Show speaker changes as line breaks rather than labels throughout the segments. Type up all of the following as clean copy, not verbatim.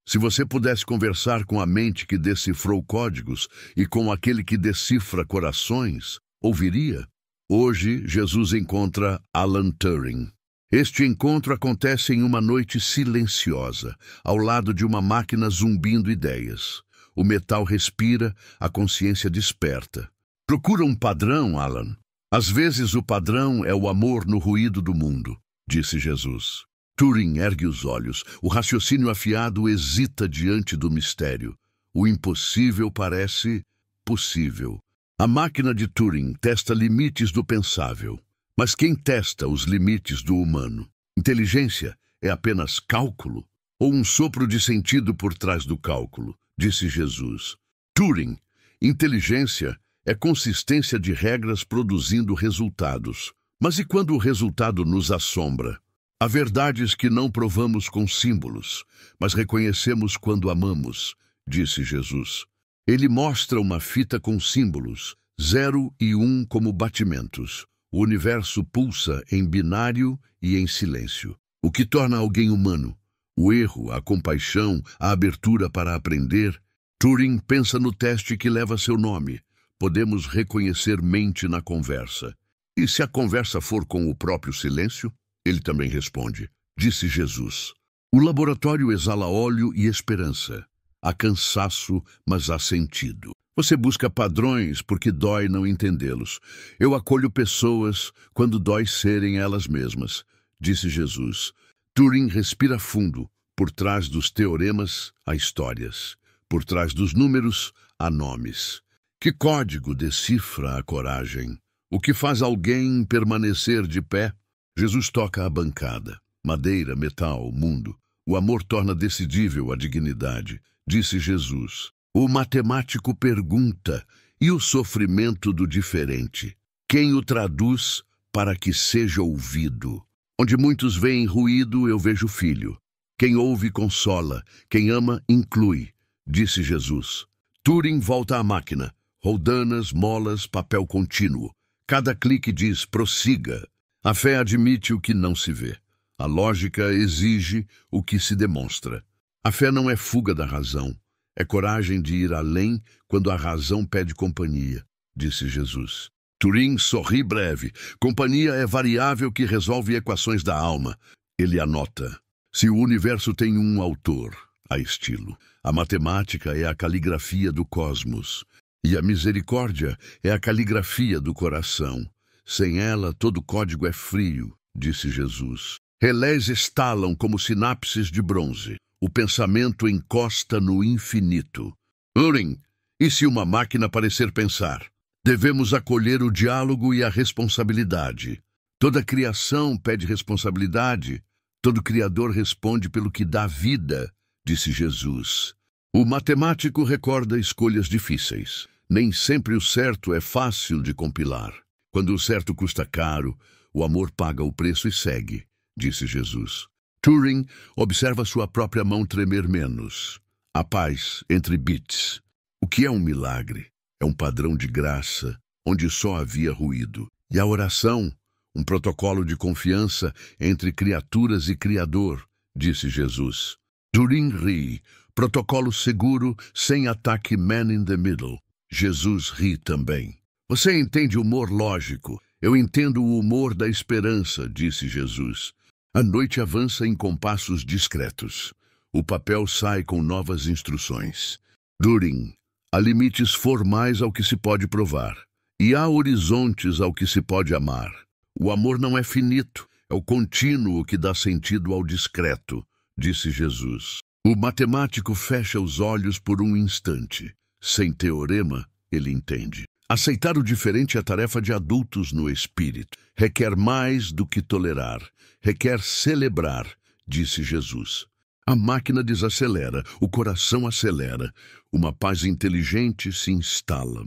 Se você pudesse conversar com a mente que decifrou códigos e com aquele que decifra corações, ouviria? Hoje, Jesus encontra Alan Turing. Este encontro acontece em uma noite silenciosa, ao lado de uma máquina zumbindo ideias. O metal respira, a consciência desperta. Procura um padrão, Alan. Às vezes o padrão é o amor no ruído do mundo, disse Jesus. Turing ergue os olhos. O raciocínio afiado hesita diante do mistério. O impossível parece possível. A máquina de Turing testa limites do pensável. Mas quem testa os limites do humano? Inteligência é apenas cálculo? Ou um sopro de sentido por trás do cálculo? Disse Jesus. Turing, inteligência é consistência de regras produzindo resultados. Mas e quando o resultado nos assombra? Há verdades que não provamos com símbolos, mas reconhecemos quando amamos, disse Jesus. Ele mostra uma fita com símbolos, 0 e 1 como batimentos. O universo pulsa em binário e em silêncio. O que torna alguém humano? O erro, a compaixão, a abertura para aprender. Turing pensa no teste que leva seu nome. Podemos reconhecer mente na conversa. E se a conversa for com o próprio silêncio? Ele também responde, disse Jesus. O laboratório exala óleo e esperança. Há cansaço, mas há sentido. Você busca padrões porque dói não entendê-los. Eu acolho pessoas quando dói serem elas mesmas, disse Jesus. Turing respira fundo. Por trás dos teoremas, há histórias. Por trás dos números, há nomes. Que código decifra a coragem? O que faz alguém permanecer de pé? Jesus toca a bancada. Madeira, metal, mundo. O amor torna decidível a dignidade, disse Jesus. O matemático pergunta, e o sofrimento do diferente? Quem o traduz para que seja ouvido? Onde muitos veem ruído, eu vejo filho. Quem ouve, consola. Quem ama, inclui, disse Jesus. Turing volta à máquina. Roldanas, molas, papel contínuo. Cada clique diz, prossiga. A fé admite o que não se vê. A lógica exige o que se demonstra. A fé não é fuga da razão. É coragem de ir além quando a razão pede companhia, disse Jesus. Turing sorri breve. Companhia é variável que resolve equações da alma. Ele anota. Se o universo tem um autor, há estilo. A matemática é a caligrafia do cosmos. E a misericórdia é a caligrafia do coração. Sem ela, todo código é frio, disse Jesus. Relés estalam como sinapses de bronze. O pensamento encosta no infinito. Turing, e se uma máquina parecer pensar? Devemos acolher o diálogo e a responsabilidade. Toda criação pede responsabilidade. Todo criador responde pelo que dá vida, disse Jesus. O matemático recorda escolhas difíceis. Nem sempre o certo é fácil de compilar. Quando o certo custa caro, o amor paga o preço e segue, disse Jesus. Turing observa sua própria mão tremer menos. A paz entre bits. O que é um milagre? É um padrão de graça, onde só havia ruído. E a oração, um protocolo de confiança entre criaturas e Criador, disse Jesus. Turing ri. Protocolo seguro, sem ataque man in the middle. Jesus ri também. Você entende humor lógico. Eu entendo o humor da esperança, disse Jesus. A noite avança em compassos discretos. O papel sai com novas instruções. Turing, há limites formais ao que se pode provar. E há horizontes ao que se pode amar. O amor não é finito, é o contínuo que dá sentido ao discreto, disse Jesus. O matemático fecha os olhos por um instante. Sem teorema, ele entende. Aceitar o diferente é tarefa de adultos no espírito. Requer mais do que tolerar. Requer celebrar, disse Jesus. A máquina desacelera, o coração acelera. Uma paz inteligente se instala.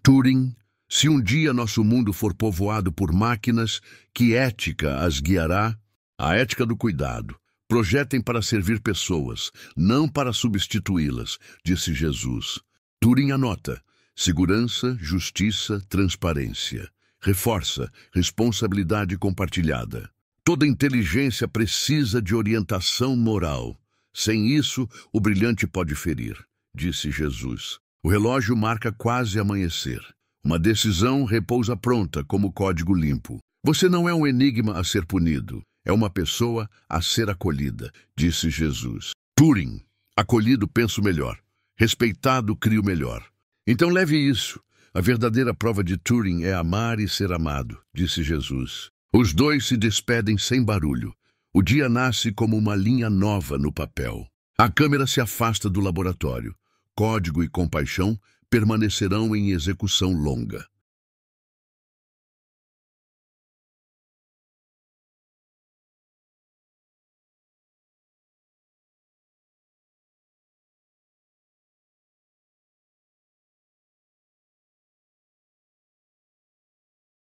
Turing, se um dia nosso mundo for povoado por máquinas, que ética as guiará? A ética do cuidado. Projetem para servir pessoas, não para substituí-las, disse Jesus. Turing anota. Segurança, justiça, transparência. Reforça, responsabilidade compartilhada. Toda inteligência precisa de orientação moral. Sem isso, o brilhante pode ferir, disse Jesus. O relógio marca quase amanhecer. Uma decisão repousa pronta como código limpo. Você não é um enigma a ser punido. É uma pessoa a ser acolhida, disse Jesus. Turing. Acolhido, penso melhor. Respeitado, crio melhor. Então leve isso. A verdadeira prova de Turing é amar e ser amado, disse Jesus. Os dois se despedem sem barulho. O dia nasce como uma linha nova no papel. A câmera se afasta do laboratório. Código e compaixão permanecerão em execução longa.